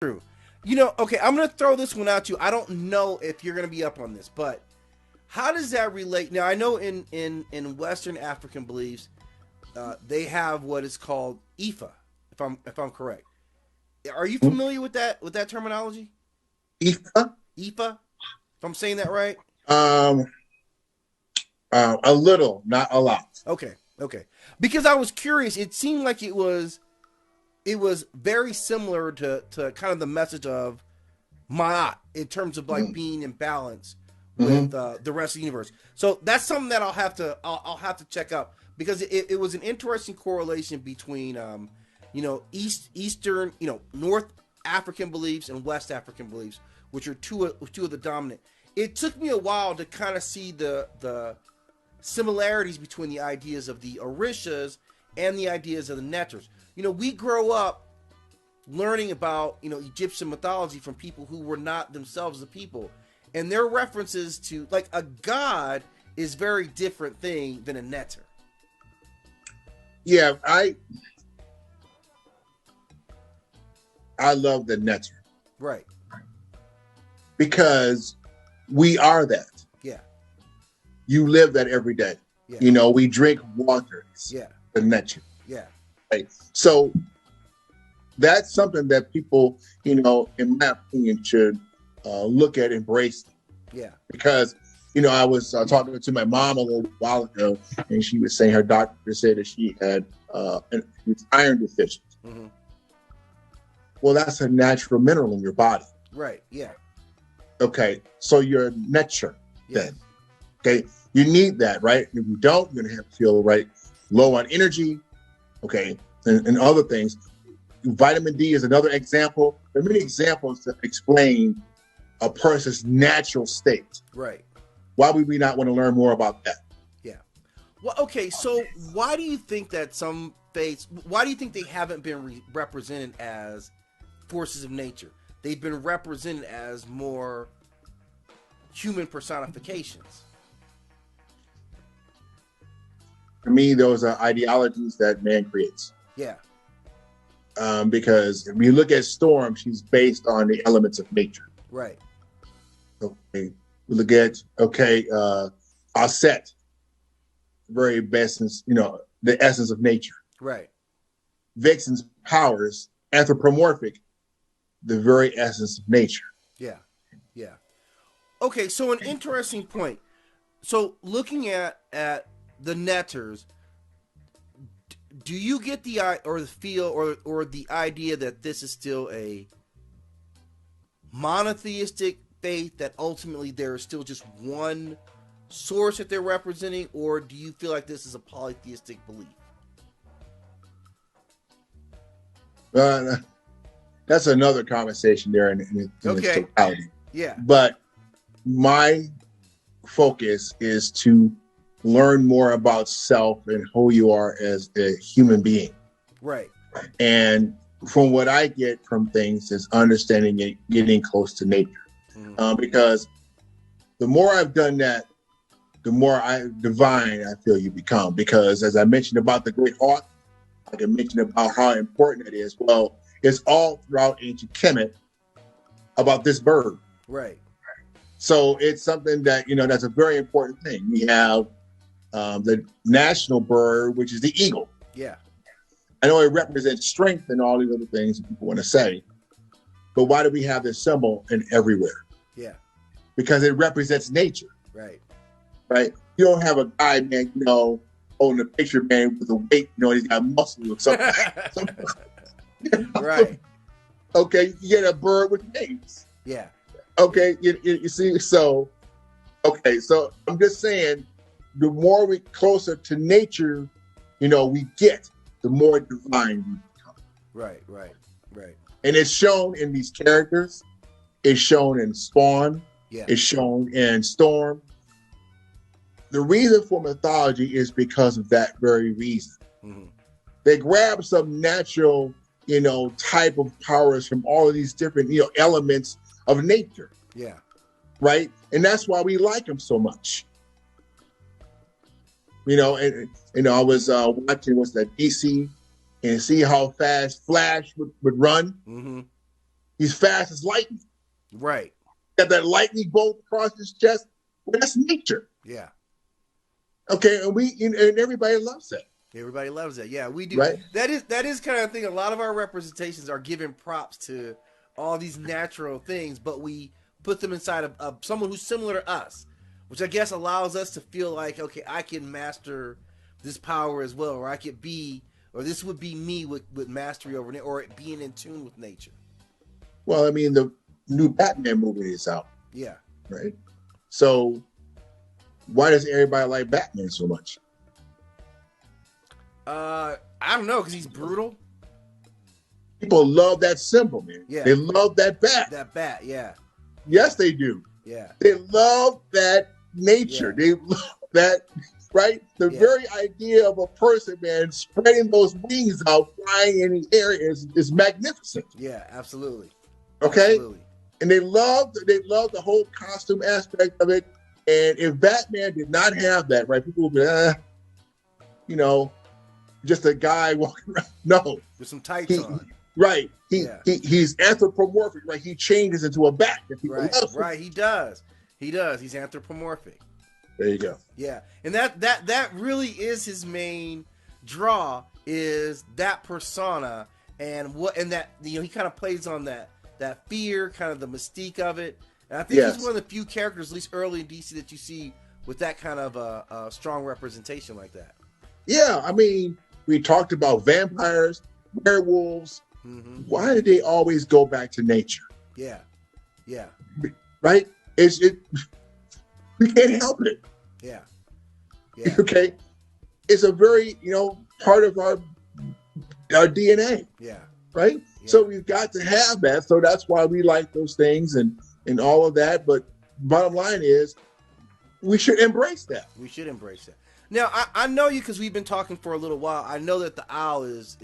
True. You know, okay, I'm going to throw this one out to you. I don't know if you're going to be up on this, but how does that relate? Now, I know in Western African beliefs, they have what is called Ifa, if I'm correct. Are you familiar with that terminology? Ifa, Ifa, if I'm saying that right. um, a little, not a lot. Okay, okay. Because I was curious, it seemed like it was very similar to kind of the message of Maat in terms of like being in balance with Mm-hmm. the rest of the universe. So that's something that I'll have to check out because it was an interesting correlation between Eastern, North African beliefs and West African beliefs, which are two of the dominant. It took me a while to kind of see the similarities between the ideas of the Orishas and the ideas of the Netters. We grow up learning about Egyptian mythology from people who were not themselves the people, and their references to like a god is very different thing than a netter. Yeah, I love the netter Right. because we are that. Yeah. You live that every day. Yeah. We drink water. It's Yeah. the netter. Yeah. Right? So that's something that people, in my opinion, should look at embracing. Yeah. Because, I was talking to my mom a little while ago, and she was saying her doctor said that she had iron deficiency. Mm-hmm. Well, that's a natural mineral in your body. Right. Yeah. Okay, so you're nature Yeah. then. Okay, you need that, right? If you don't, you're gonna have to feel right low on energy. Okay, and other things. Vitamin D is another example. There are many examples that explain a person's natural state. Right. Why would we not want to learn more about that? Yeah. Well, okay. So why do you think that some faiths? Why do you think they haven't been represented as forces of nature? They've been represented as more human personifications. For me, those are ideologies that man creates. Yeah. Because if you look at Storm, she's based on the elements of nature. Right. Okay. We look at Aset, very best, the essence of nature. Right. Vixen's powers, anthropomorphic, the very essence of nature. Yeah. Yeah. Okay, so an interesting point. So looking at the netters, do you get the feel or the idea that this is still a monotheistic faith, that ultimately there is still just one source that they're representing, or do you feel like this is a polytheistic belief? Uh, that's another conversation there in its Okay. totality. Yeah. But my focus is to learn more about self and who you are as a human being. Right. And from what I get from things is understanding it, getting close to nature. Because the more I've done that, the more divine I feel you become. Because as I mentioned about the great hawk, I can mention about how important it is. Well, it's all throughout ancient Kemet about this bird. Right. So it's something that, that's a very important thing. We have the national bird, which is the eagle. Yeah. I know it represents strength and all these other things that people want to say. But why do we have this symbol in everywhere? Yeah. Because it represents nature. Right. Right? You don't have a guy, man, holding a picture, man, with a weight, he's got muscle or something. Right. Okay, you get a bird with wings. Yeah. Okay, you see, so I'm just saying, the more we closer to nature, we get, the more divine we become. Right. And it's shown in these characters. It's shown in Spawn. Yeah. It's shown in Storm. The reason for mythology is because of that very reason. Mm-hmm. They grab some natural, type of powers from all of these different, elements of nature. Yeah. Right? And that's why we like them so much. I was watching DC and see how fast Flash would run. Mm-hmm. He's fast as lightning. Right. Got that lightning bolt across his chest. Well, that's nature. Yeah. Okay, and everybody loves that. Everybody loves that. Yeah, we do. Right? That is kind of thing. A lot of our representations are giving props to all these natural things, but we put them inside of someone who's similar to us, which I guess allows us to feel like, okay, I can master this power as well, or I could be, or this would be me with mastery over it, or being in tune with nature. Well, I mean, the new Batman movie is out. Yeah. Right? So why does everybody like Batman so much? I don't know, because he's brutal. People love that symbol, man. Yeah. They love that bat. That bat, yeah. Yes, they do. Yeah. They love that nature. Yeah. They love that, right? The very idea of a person, man, spreading those wings out, flying in the air is magnificent. Yeah, absolutely. Okay? Absolutely. And they love the whole costume aspect of it. And if Batman did not have that, right, people would be, just a guy walking around. No. With some tights on. Right. He's anthropomorphic, right? He changes into a bat. Right. He does. He's anthropomorphic. There you go. Yeah. And that really is his main draw, is that persona, and that he kind of plays on that fear, kind of the mystique of it. And I think he's one of the few characters, at least early in DC, that you see with that kind of a strong representation like that. Yeah. I mean, we talked about vampires, werewolves. Mm-hmm. Why did they always go back to nature? Yeah. Right? We can't help it. Yeah. Okay. It's a very, part of our DNA. Yeah. Right? Yeah. So we've got to have that. So that's why we like those things and all of that. But bottom line is, we should embrace that. Now, I know you because we've been talking for a little while. I know that the owl is